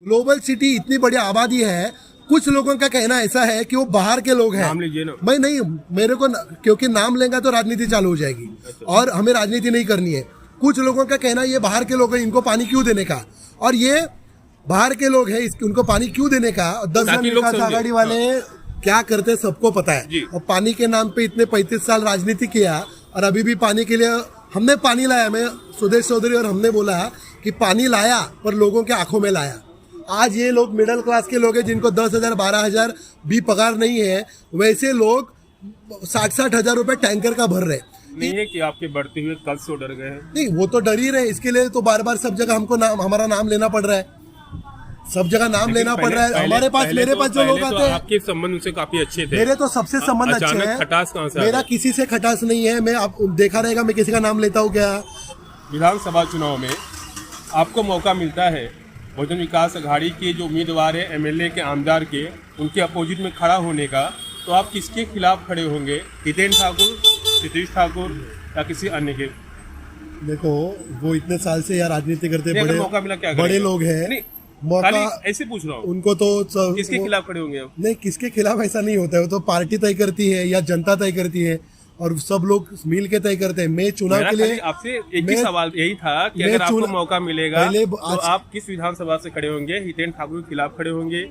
Global city इतनी बड़ी आबादी है, कुछ लोगों का कहना ऐसा है कि वो बाहर के लोग हैं। नाम लीजिए ना। मैं नहीं, मेरे को क्योंकि नाम लेंगे तो राजनीति चालू हो जाएगी और हमें राजनीति नहीं करनी है। कुछ लोगों का कहना ये बाहर के लोग हैं, इनको पानी क्यों देने का, और ये बाहर के लोग हैं, उनको पानी क्यों देने का। 10 विकास आघाड़ी वाले क्या करते सबको पता है। और पानी के नाम पे इतने 35 साल राजनीति किया और अभी भी पानी के लिए हमने पानी लाया। मैं सुदेश चौधरी और हमने बोला कि पानी लाया पर लोगों के आंखों में लाया। आज ये लोग मिडिल क्लास के लोग हैं जिनको 10,000 12,000 भी पगार नहीं है, वैसे लोग 60-60 हजार रुपए टैंकर का भर रहे। नहीं है कि आपके बढ़ते हुए कर्ज से डर गए हैं। नहीं, वो तो डर ही रहे। इसके लिए तो बार बार सब जगह हमको हमारा नाम लेना पड़ रहा है, सब जगह नाम लेना पड़ रहा है। हमारे पास मेरे पास जो लोग आते हैं, आपके संबंध उनसे काफी अच्छे थे। मेरे तो सबसे संबंध अच्छे हैं। खटास कहाँ से? मेरा किसी से खटास नहीं है। मैं आप देखा रहेगा मैं किसी का नाम लेता हूँ क्या। विधानसभा चुनाव में आपको मौका मिलता है बहुजन विकास अघाड़ी के जो उम्मीदवार है एमएलए के आमदार के, उनके अपोजिट में खड़ा होने का, तो आप किसके खिलाफ खड़े होंगे? हितेंद्र ठाकुर, सतीश ठाकुर या किसी अन्य के? देखो, वो इतने साल से यार राजनीति करते, बड़े मौका मिला क्या बड़े लोग हैं। मौका ऐसे पूछ रहा हूँ, उनको तो किसके खिलाफ खड़े होंगे आप? नहीं, किसके खिलाफ ऐसा नहीं होता है। वो तो पार्टी तय करती है या जनता तय करती है और सब लोग मिल के तय करते हैं। मैं चुनाव के लिए आपसे एक ही सवाल यही था कि अगर आपको मौका मिलेगा तो आप किस विधानसभा से खड़े होंगे? हितेंद्र ठाकुर के खिलाफ खड़े होंगे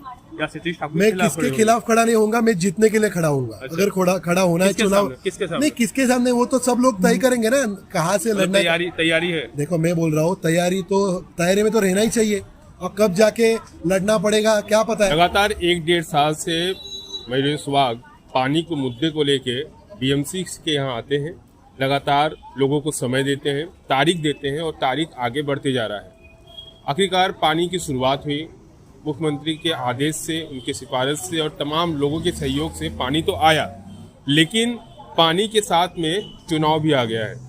या सतीश ठाकुर? मैं किसके खिलाफ खड़ा नहीं होऊंगा, मैं जीतने के लिए खड़ा होऊंगा। अगर खड़ा होना है चुनाव, नहीं किसके सामने, वो तो सब लोग तय करेंगे ना कहाँ से लड़ना। तैयारी है। देखो, मैं बोल रहा हूँ तैयारी में तो रहना ही चाहिए। और कब जाके लड़ना पड़ेगा क्या पता है। लगातार 1-1.5 साल से मयूरेश वाघ पानी को मुद्दे को लेके बीएमसी के यहाँ आते हैं, लगातार लोगों को समय देते हैं, तारीख देते हैं और तारीख आगे बढ़ते जा रहा है। आखिरकार पानी की शुरुआत हुई मुख्यमंत्री के आदेश से, उनके सिफारिश से और तमाम लोगों के सहयोग से पानी तो आया, लेकिन पानी के साथ में चुनाव भी आ गया है।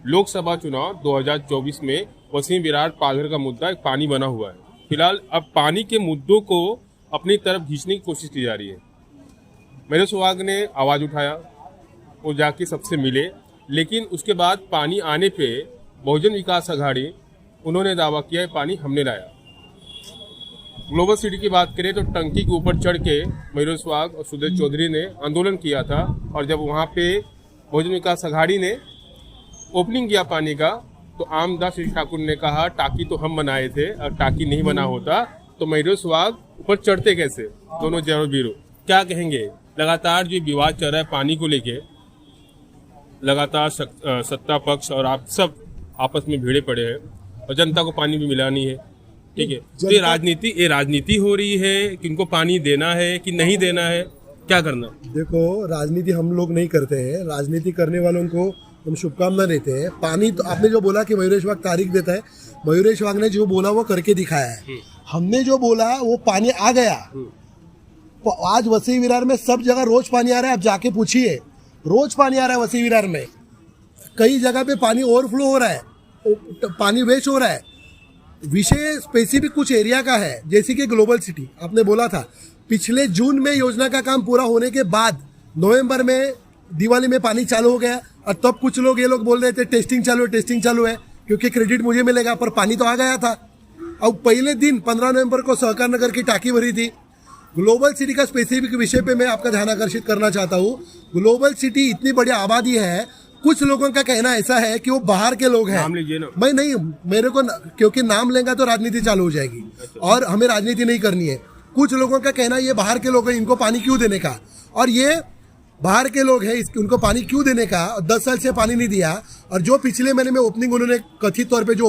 लोकसभा चुनाव 2024 में वसीम विरार पालघर का मुद्दा एक पानी बना हुआ है। फिलहाल अब पानी के मुद्दों को अपनी तरफ खींचने की कोशिश की जा रही है। मयूरेश वाघ ने आवाज़ उठाया, वो जाके सबसे मिले, लेकिन उसके बाद पानी आने पे बहुजन विकास अघाड़ी उन्होंने दावा किया है पानी हमने लाया। ग्लोबल सिटी की बात करें तो टंकी के ऊपर चढ़ के मयूरेश वाघ और सुदेश चौधरी ने आंदोलन किया था, और जब वहाँ पे बहुजन विकास अघाड़ी ने ओपनिंग किया पानी का, तो आमदार श्री ठाकुर ने कहा टाकी तो हम बनाए थे, और टाकी नहीं बना होता तो मयूरेश वाघ ऊपर चढ़ते कैसे। दोनों जय बीरो, क्या कहेंगे? लगातार जो विवाद चल रहा है पानी को लेके, लगातार सत्ता पक्ष और आप सब आपस में भिड़े पड़े हैं और जनता को पानी भी मिला नहीं है। ठीक है, तो ये राजनीति हो रही है कि इनको पानी देना है कि नहीं देना है, क्या करना? देखो, राजनीति हम लोग नहीं करते हैं। राजनीति करने वालों को हम शुभकामना देते हैं। पानी तो आपने जो बोला कि मयूरेश वाघ तारीख देता है, मयूरेश वाघ ने जो बोला वो करके दिखाया है। हमने जो बोला वो पानी आ गया। आज वसीम विरार में सब जगह रोज पानी आ रहा है, आप जाके पूछिए, रोज पानी आ रहा है वसीम विरार में। कई जगह पे पानी ओवरफ्लो हो रहा है, पानी वेस्ट हो रहा है। विषय स्पेसिफिक कुछ एरिया का है, जैसे कि ग्लोबल सिटी आपने बोला था। पिछले जून में योजना का काम पूरा होने के बाद नवंबर में दिवाली में पानी चालू हो गया, और तब कुछ लोग ये लोग बोल रहे थे टेस्टिंग चालू है क्योंकि क्रेडिट मुझे मिलेगा, पर पानी तो आ गया था। अब पहले दिन 15 नवंबर को सहकार नगर की टाकी भरी थी। ग्लोबल सिटी का स्पेसिफिक विषय पे मैं आपका ध्यान आकर्षित करना चाहता हूँ। ग्लोबल सिटी इतनी बड़ी आबादी है, कुछ लोगों का कहना ऐसा है कि वो बाहर के लोग हैं। नाम लीजिए ना। मैं नहीं, मेरे को क्योंकि नाम लेंगे तो राजनीति चालू हो जाएगी और हमें राजनीति नहीं करनी है। कुछ लोगों का कहना ये बाहर के लोग हैं, इनको पानी क्यों देने का, और ये बाहर के लोग हैं उनको पानी क्यों देने का। 10 साल से पानी नहीं दिया, और जो पिछले महीने में ओपनिंग उन्होंने कथित तौर पे जो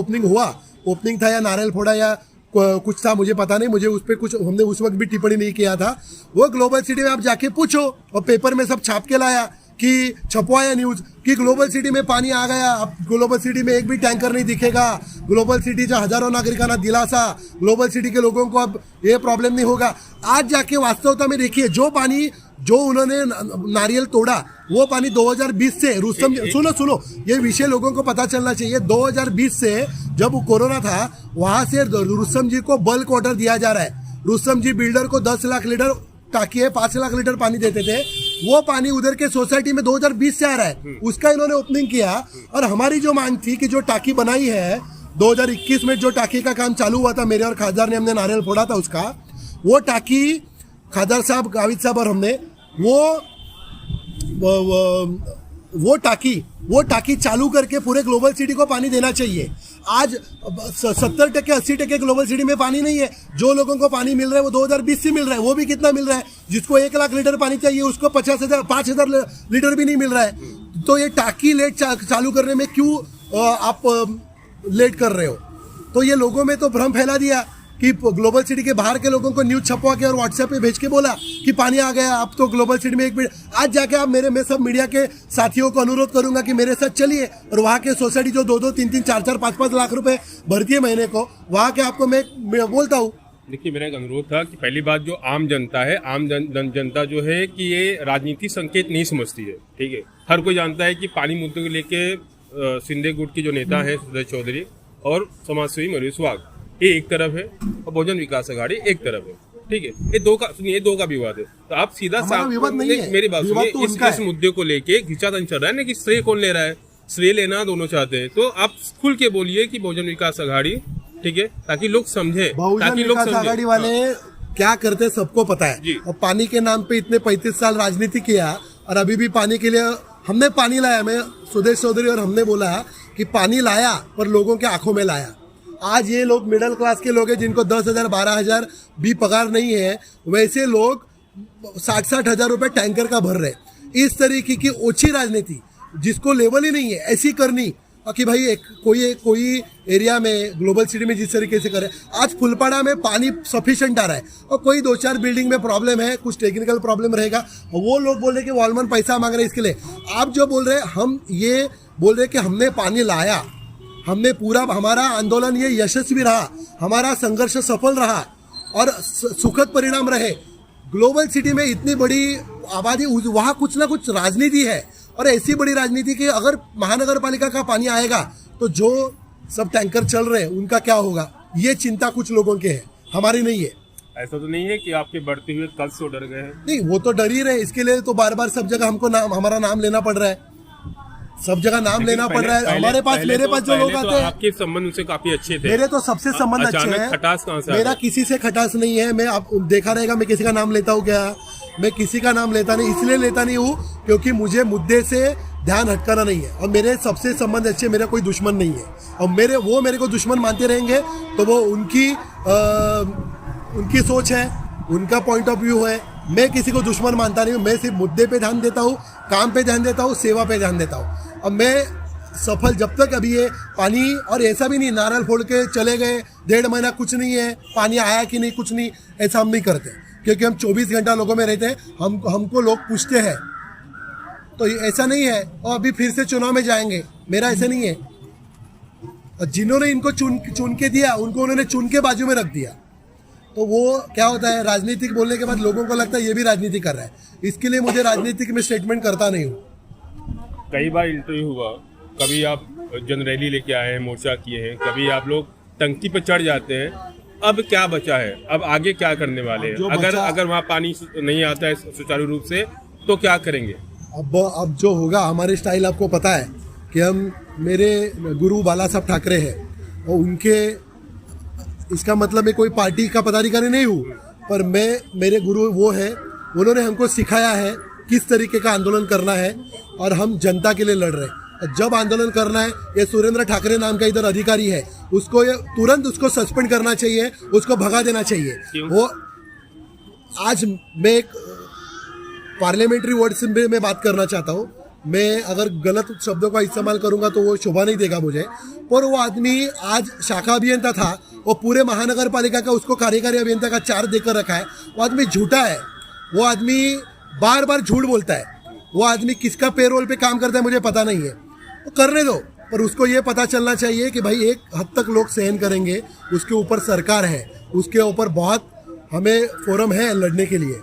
ओपनिंग था या नारियल फोड़ा या कुछ था, मुझे पता नहीं, मुझे उस पर कुछ हमने उस वक्त भी टिप्पणी नहीं किया था। वो ग्लोबल सिटी में आप जाके पूछो, और पेपर में सब छाप के लाया कि छपवाया न्यूज कि ग्लोबल सिटी में पानी आ गया। अब ग्लोबल सिटी में एक भी टैंकर नहीं दिखेगा। ग्लोबल सिटीच्या हजारों नागरिकांना दिलासा, ग्लोबल सिटी के लोगों को अब ये प्रॉब्लम नहीं होगा। आज जाके वास्तवता में देखिए, जो पानी जो उन्होंने नारियल तोड़ा वो पानी 2020 से रुस्तम सुनो ये विषय लोगों को पता चलना चाहिए। 2020 से जब कोरोना था वहां से रुस्तम जी को बल्क वाटर दिया जा रहा है। रुस्तम जी बिल्डर को 10 लाख लीटर टाकी है, 5 लाख लीटर पानी देते थे। वो पानी उधर के सोसाइटी में 2020 से आ रहा है, उसका इन्होंने ओपनिंग किया। और हमारी जो मांग थी कि जो टाकी बनाई है 2021 में जो टाकी का काम चालू हुआ था, मेरे और खासदार ने हमने नारियल फोड़ा था उसका, वो टाकी खासदार साहब, गाविद साहब और हमने वो टाकी चालू करके पूरे ग्लोबल सिटी को पानी देना चाहिए। आज 70% 80% ग्लोबल सिटी में पानी नहीं है। जो लोगों को पानी मिल रहा है वो 2020 से मिल रहा है, वो भी कितना मिल रहा है? जिसको 1 लाख लीटर पानी चाहिए उसको 5,000 लीटर भी नहीं मिल रहा है। तो ये टाकी लेट चालू करने में क्यों आप लेट कर रहे हो? तो ये लोगों में तो भ्रम फैला दिया कि ग्लोबल सिटी के बाहर के लोगों को न्यूज छपवा के और व्हाट्सएप पे भेज के बोला कि पानी आ गया, अब तो ग्लोबल सिटी में 1 मिनट। आज जाके आप मैं सब मीडिया के साथियों को अनुरोध करूंगा कि मेरे साथ चलिए और वहाँ के सोसाइटी जो 2-2, 3-3, 4-4, 5-5 लाख रुपए भरती है महीने को, वहाँ के आपको मैं बोलता हूँ। देखिए, मेरा एक अनुरोध था कि पहली बात, जो आम जनता है, आम जनता जो है कि ये राजनीति संकेत नहीं समझती है। ठीक है, हर कोई जानता है कि पानी मुद्दे को लेके सिंधे गुट के जो नेता है सुधीर चौधरी और समाजसेवी मयूरेश वाघ, ये एक तरफ है और बहुजन विकास आघाड़ी एक तरफ है। ठीक है, ये दो का विवाद है। तो आप सीधा विवाद नहीं है, मेरी बात सुनिए, तो इस मुद्दे को लेके खींचातानी चल रहा है ना कि श्रेय कौन ले रहा है। श्रेय लेना दोनों चाहते हैं, तो आप खुल के बोलिए कि बहुजन विकास आघाड़ी, ठीक है, ताकि लोग समझे, बहुजन विकास आघाड़ी वाले क्या करते सबको पता है। और पानी के नाम पे इतने 35 साल राजनीति किया और अभी भी पानी के लिए हमने पानी लाया। मैं सुधीर चौधरी और हमने बोला कि पानी लाया पर लोगों के आंखों में लाया। आज ये लोग मिडिल क्लास के लोग हैं जिनको 10,000 12,000 भी पगार नहीं है, वैसे लोग 60-60 हजार रुपए टैंकर का भर रहे। इस तरीके की ओछी राजनीति जिसको लेवल ही नहीं है ऐसी करनी कि भाई कोई एरिया में ग्लोबल सिटी में जिस तरीके से करे। आज फुलपाड़ा में पानी सफिशिएंट आ रहा है और कोई 2-4 बिल्डिंग में प्रॉब्लम है, कुछ टेक्निकल प्रॉब्लम रहेगा, वो लोग बोल रहे कि वॉलमन पैसा मांग रहे हैं इसके लिए। आप जो बोल रहे हैं, हम ये बोल रहे कि हमने पानी लाया, हमने पूरा, हमारा आंदोलन ये यशस्वी रहा, हमारा संघर्ष सफल रहा और सुखद परिणाम रहे। ग्लोबल सिटी में इतनी बड़ी आबादी, वहाँ कुछ ना कुछ राजनीति है और ऐसी बड़ी राजनीति कि अगर महानगर पालिका का पानी आएगा तो जो सब टैंकर चल रहे हैं उनका क्या होगा, ये चिंता कुछ लोगों के है, हमारी नहीं है। ऐसा तो नहीं है कि आपके बढ़ते हुए कद से डर गए हैं? नहीं, वो तो डर ही रहे, इसके लिए तो बार बार सब जगह हमको हमारा नाम लेना पड़ रहा है, सब जगह नाम लेना पड़ रहा है। हमारे पास, मेरे पास जो लोग आते हैं, आपके संबंध उनसे काफी अच्छे थे। मेरे तो सबसे संबंध अच्छे हैं। खटास कहाँ से? मेरा किसी से खटास नहीं है। मैं आप देखा रहेगा मैं किसी का नाम लेता हूँ क्या? मैं किसी का नाम लेता नहीं, इसलिए लेता नहीं हूँ क्योंकि मुझे मुद्दे से ध्यान हटकाना नहीं है और मेरे सबसे संबंध अच्छे, मेरा कोई दुश्मन नहीं है। और मेरे को दुश्मन मानते रहेंगे तो वो उनकी सोच है, उनका पॉइंट ऑफ व्यू है। मैं किसी को दुश्मन मानता नहीं हूँ। मैं सिर्फ मुद्दे पे ध्यान देता हूँ, काम पे ध्यान देता हूँ, सेवा पे ध्यान देता हूँ। अब मैं सफल जब तक अभी ये पानी, और ऐसा भी नहीं नारियल फोड़ के चले गए 1.5 महीना कुछ नहीं है, पानी आया कि नहीं कुछ नहीं, ऐसा हम नहीं करते क्योंकि हम 24 घंटा लोगों में रहते हैं। हमको लोग पूछते हैं, तो ऐसा नहीं है। और अभी फिर से चुनाव में जाएंगे, मेरा ऐसा नहीं है। और जिन्होंने इनको चुन के दिया उनको उन्होंने चुन के बाजू में रख दिया। तो वो क्या होता है, राजनीतिक बोलने के बाद लोगों को लगता है ये भी राजनीति कर रहा है। इसके लिए मुझे राजनीतिक में स्टेटमेंट करता नहीं हूँ। कई बार इंटरव्यू हुआ, कभी आप जन रैली लेके आए हैं, मोर्चा किए हैं, कभी आप लोग टंकी पर चढ़ जाते हैं। अब क्या बचा है? अब आगे क्या करने वाले हैं? अगर वहाँ पानी नहीं आता है सुचारू रूप से तो क्या करेंगे? अब जो होगा, हमारे स्टाइल आपको पता है कि हम, मेरे गुरु बाला साहब ठाकरे हैं और उनके, इसका मतलब मैं कोई पार्टी का पदाधिकारी नहीं हूँ, पर मेरे गुरु वो है, उन्होंने हमको सिखाया है किस तरीके का आंदोलन करना है और हम जनता के लिए लड़ रहे हैं। जब आंदोलन करना है, ये सुरेंद्र ठाकरे नाम का इधर अधिकारी है, उसको तुरंत उसको सस्पेंड करना चाहिए, उसको भगा देना चाहिए। वो आज मैं एक पार्लियामेंट्री वर्ड्स में बात करना चाहता हूँ। मैं अगर गलत शब्दों का इस्तेमाल करूंगा तो वो शोभा नहीं देगा मुझे। पर वो आदमी आज शाखा अभियंता था, वो पूरे महानगर पालिका का उसको कार्यकारी अभियंता का चार्ज देकर रखा है। वो आदमी झूठा है, वो आदमी बार बार झूठ बोलता है। वो आदमी किसका पेरोल पे काम करता है मुझे पता नहीं है, वो करने दो। पर उसको ये पता चलना चाहिए कि भाई एक हद तक लोग सहन करेंगे, उसके ऊपर सरकार है, उसके ऊपर बहुत हमें फोरम है लड़ने के लिए।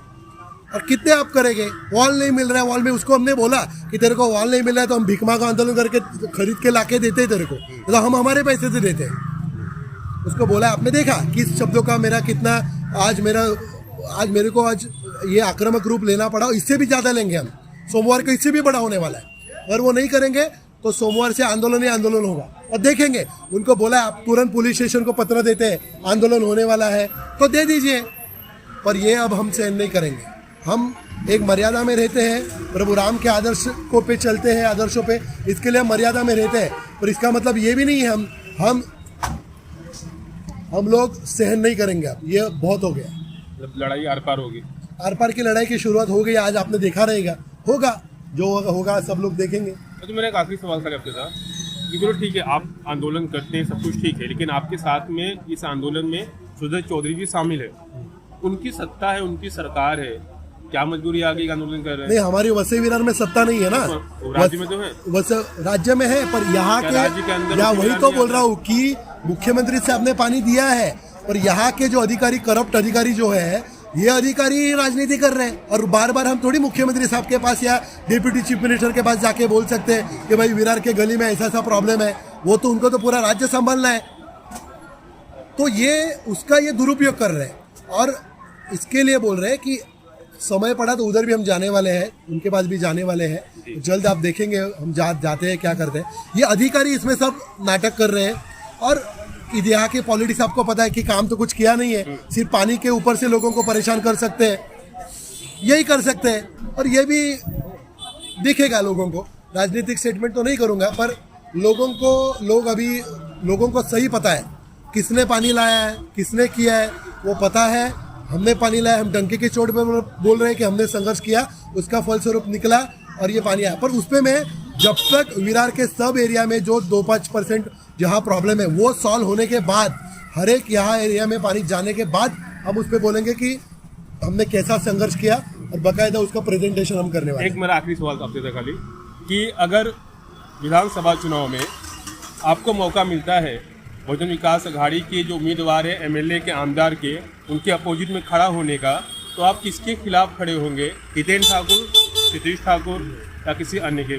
और कितने आप करेंगे? वॉल नहीं मिल रहा है, वॉल में उसको हमने बोला कि तेरे को वॉल नहीं मिल रहा है तो हम भिकमा का आंदोलन करके खरीद के लाके देते हैं तेरे को, तो हम हमारे पैसे से देते हैं। उसको बोला, आपने देखा किस शब्दों का मेरा कितना, आज मेरे को ये आक्रामक रूप लेना पड़ा। इससे भी ज़्यादा लेंगे हम, सोमवार को इससे भी बड़ा होने वाला है। अगर वो नहीं करेंगे तो सोमवार से आंदोलन ही आंदोलन होगा। और देखेंगे। उनको बोला आप तुरंत पुलिस स्टेशन को पत्र देते हैं, आंदोलन होने वाला है तो दे दीजिए, पर ये अब हम सहन नहीं करेंगे। हम एक मर्यादा में रहते हैं, प्रभु राम के आदर्शों पे चलते हैं, आदर्शों पे, इसके लिए हम मर्यादा में रहते हैं। पर इसका मतलब ये भी नहीं है हम लोग सहन नहीं करेंगे। अब ये बहुत हो गया, जब लड़ाई आर पार होगी, आर पार की लड़ाई की शुरुआत हो गई। आज आपने देखा रहेगा, होगा जो होगा सब लोग देखेंगे। तो मेरा एक आखिरी सवाल था आपके साथ कि चलो ठीक है, आप आंदोलन करते हैं, सब कुछ ठीक है, लेकिन आपके साथ में इस आंदोलन में सुधीर चौधरी जी शामिल है, उनकी सत्ता है, उनकी सरकार है, क्या मजबूरी आ गई आंदोलन कर रहे हैं? नहीं, हमारी वसई विरार में सत्ता नहीं है ना, राज्य में तो है, राज्य में है, पर यहाँ राज्य के अंदर या वही तो बोल रहा हूँ कि मुख्यमंत्री साहब ने पानी दिया है, पर यहाँ के जो अधिकारी, करप्ट अधिकारी जो है, ये अधिकारी राजनीति कर रहे हैं। और बार बार हम थोड़ी मुख्यमंत्री साहब के पास या डिप्यूटी चीफ मिनिस्टर के पास जाके बोल सकते हैं कि भाई विरार के गली में ऐसा प्रॉब्लम है। वो तो उनको तो पूरा राज्य संभालना है, तो ये उसका ये दुरुपयोग कर रहे हैं। और इसके लिए बोल रहे हैं कि समय पड़ा तो उधर भी हम जाने वाले हैं, उनके पास भी जाने वाले हैं, जल्द आप देखेंगे हम जाते हैं क्या करते हैं। ये अधिकारी इसमें सब नाटक कर रहे हैं, और यहाँ के पॉलिटिक्स आपको पता है कि काम तो कुछ किया नहीं है, सिर्फ पानी के ऊपर से लोगों को परेशान कर सकते हैं, यही कर सकते हैं। और ये भी दिखेगा लोगों को, राजनीतिक स्टेटमेंट तो नहीं करूँगा, पर लोगों को सही पता है किसने पानी लाया है, किसने किया है, वो पता है। हमने पानी लाया, हम डंके के चोट पे बोल रहे हैं कि हमने संघर्ष किया, उसका फलस्वरूप निकला और ये पानी आया। पर उसपे में जब तक विरार के सब एरिया में जो 2-5% जहाँ प्रॉब्लम है वो सॉल्व होने के बाद, हर एक यहाँ एरिया में पानी जाने के बाद हम उस पर बोलेंगे कि हमने कैसा संघर्ष किया, और बाकायदा उसका प्रेजेंटेशन हम करने वाले हैं। एक मेरा आखिरी सवाल आपसे था खाली कि अगर विधानसभा चुनाव में आपको मौका मिलता है बहुजन विकास अघाड़ी के जो उम्मीदवार है, एमएलए के, आमदार के, उनके अपोजिट में खड़ा होने का, तो आप किसके खिलाफ खड़े होंगे? हितेन ठाकुर, सतीश ठाकुर या किसी अन्य के?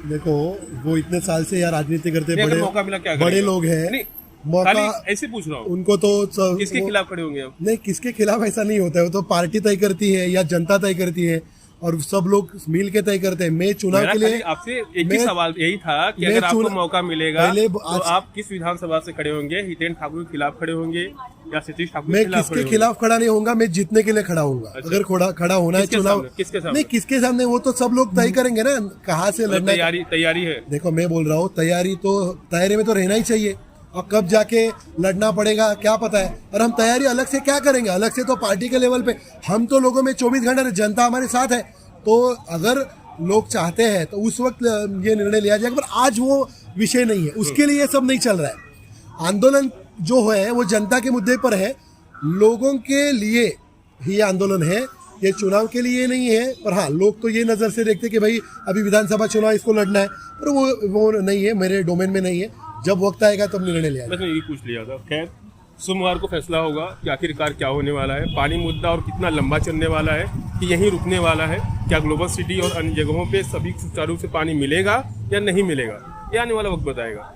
देखो, वो इतने साल से यार राजनीति करते, मौका मिला क्या बड़े लोग हैं, मौका ऐसे पूछ रहा हूँ, उनको तो किसके खिलाफ खड़े होंगे आप? नहीं, किसके खिलाफ ऐसा नहीं होता है, वो तो पार्टी तय करती है या जनता तय करती है, और सब लोग मिल के तय करते हैं। मैं चुनाव के लिए आपसे एक ही सवाल यही था कि अगर आपको मौका मिलेगा तो आप किस विधानसभा से खड़े होंगे? हितेन ठाकुर के खिलाफ खड़े होंगे या सतीश ठाकुर? मैं किसके खिलाफ खड़ा नहीं होऊंगा, मैं जीतने के लिए खड़ा होऊंगा। अगर खड़ा होना है चुनाव, किसके सामने? नहीं, किसके सामने वो तो सब लोग तय करेंगे ना, कहाँ से लड़ना। तैयारी है। देखो, मैं बोल रहा हूँ तैयारी में तो रहना ही चाहिए, और कब जाके लड़ना पड़ेगा क्या पता है। और हम तैयारी अलग से क्या करेंगे, अलग से तो पार्टी के लेवल पे हम तो लोगों में 24 घंटे, जनता हमारे साथ है, तो अगर लोग चाहते हैं तो उस वक्त ये निर्णय लिया जाएगा। पर आज वो विषय नहीं है, उसके लिए ये सब नहीं चल रहा है। आंदोलन जो है वो जनता के मुद्दे पर है, लोगों के लिए ही आंदोलन है, ये चुनाव के लिए नहीं है। पर हाँ, लोग तो ये नज़र से देखते कि भाई अभी विधानसभा चुनाव इसको लड़ना है, पर वो नहीं है, मेरे डोमेन में नहीं है। जब वक्त आएगा तब निर्णय लिया। मैंने यही पूछ लिया था। खैर, सोमवार को फैसला होगा कि आखिरकार क्या होने वाला है, पानी मुद्दा और कितना लंबा चलने वाला है कि यहीं रुकने वाला है, क्या ग्लोबल सिटी और अन्य जगहों पे सभी सुचारू रूप से पानी मिलेगा या नहीं मिलेगा, ये आने वाला वक्त बताएगा।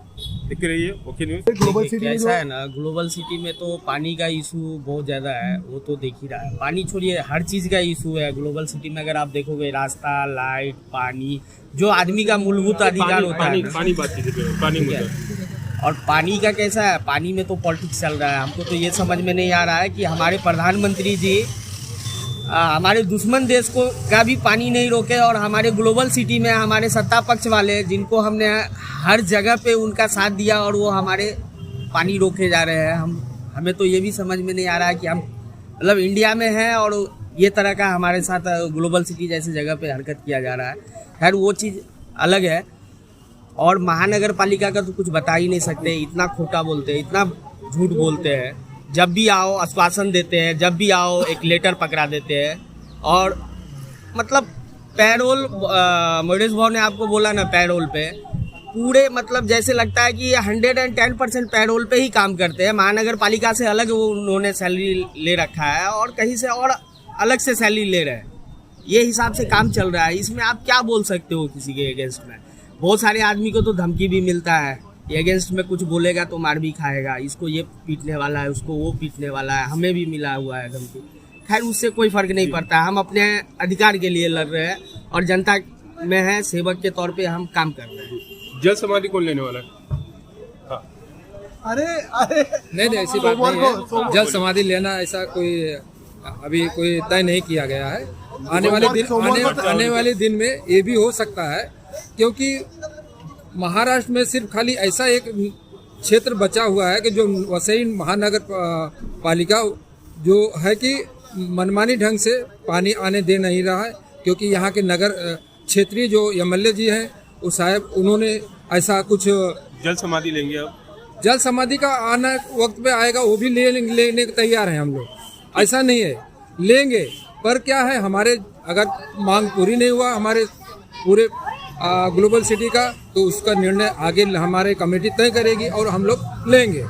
देखते रहिए ओके न्यूज़। ग्लोबल सिटी में ऐसा है ना, ग्लोबल सिटी में तो पानी का इशू बहुत ज़्यादा है, वो तो देख ही रहा है। पानी छोड़िए, हर चीज़ का इशू है ग्लोबल सिटी में। अगर आप देखोगे, रास्ता, लाइट, पानी, जो आदमी का मूलभूत अधिकार होता है, पानी मुद्दा। और पानी का कैसा है, पानी में तो पॉलिटिक्स चल रहा है। हमको तो ये समझ में नहीं आ रहा है कि हमारे प्रधानमंत्री जी हमारे दुश्मन देश को का भी पानी नहीं रोके, और हमारे ग्लोबल सिटी में हमारे सत्ता पक्ष वाले, जिनको हमने हर जगह पे उनका साथ दिया, और वो हमारे पानी रोके जा रहे हैं। हमें तो ये भी समझ में नहीं आ रहा है कि हम मतलब इंडिया में हैं और ये तरह का हमारे साथ ग्लोबल सिटी जैसी जगह पे हरकत किया जा रहा है। खैर, वो चीज़ अलग है। और महानगर पालिका का तो कुछ बता ही नहीं सकते, इतना खोटा बोलते हैं, इतना झूठ बोलते हैं। जब भी आओ आश्वासन देते हैं, जब भी आओ एक लेटर पकड़ा देते हैं। और मतलब पैरोल, महेश भाव ने आपको बोला ना, पैरोल पे पूरे मतलब जैसे लगता है कि 110% पैरोल पे ही काम करते हैं। महानगर पालिका से अलग वो उन्होंने सैलरी ले रखा है, और कहीं से और अलग से सैलरी ले रहे हैं। ये हिसाब से काम चल रहा है। इसमें आप क्या बोल सकते हो किसी के अगेंस्ट में? बहुत सारे आदमी को तो धमकी भी मिलता है, ये अगेंस्ट में कुछ बोलेगा तो मार भी खाएगा, इसको ये पीटने वाला है, उसको वो पीटने वाला है। हमें भी मिला हुआ है धमकी। खैर, उससे कोई फर्क नहीं पड़ता। हम अपने अधिकार के लिए लड़ रहे हैं और जनता में है, सेवक के तौर पे हम काम कर रहे हैं। जल समाधि कौन लेने वाला है? अरे अरे नहीं ऐसी बात नहीं है। जल समाधि लेना ऐसा कोई अभी कोई तय नहीं किया गया है। आने वाले दिन में ये भी हो सकता है, क्योंकि महाराष्ट्र में सिर्फ खाली ऐसा एक क्षेत्र बचा हुआ है कि जो वसई महानगर पालिका जो है कि मनमानी ढंग से पानी आने दे नहीं रहा है, क्योंकि यहाँ के नगर क्षेत्रीय जो एमएलए जी हैं वो साहब उन्होंने ऐसा कुछ जल समाधि लेंगे अब? जल समाधि का आना वक्त पे आएगा, वो भी लेने को तैयार हैं हम लोग। ऐसा नहीं है, लेंगे, पर क्या है हमारे अगर मांग पूरी नहीं हुआ हमारे पूरे ग्लोबल सिटी का, तो उसका निर्णय आगे हमारे कमेटी तय करेगी और हम लोग लेंगे।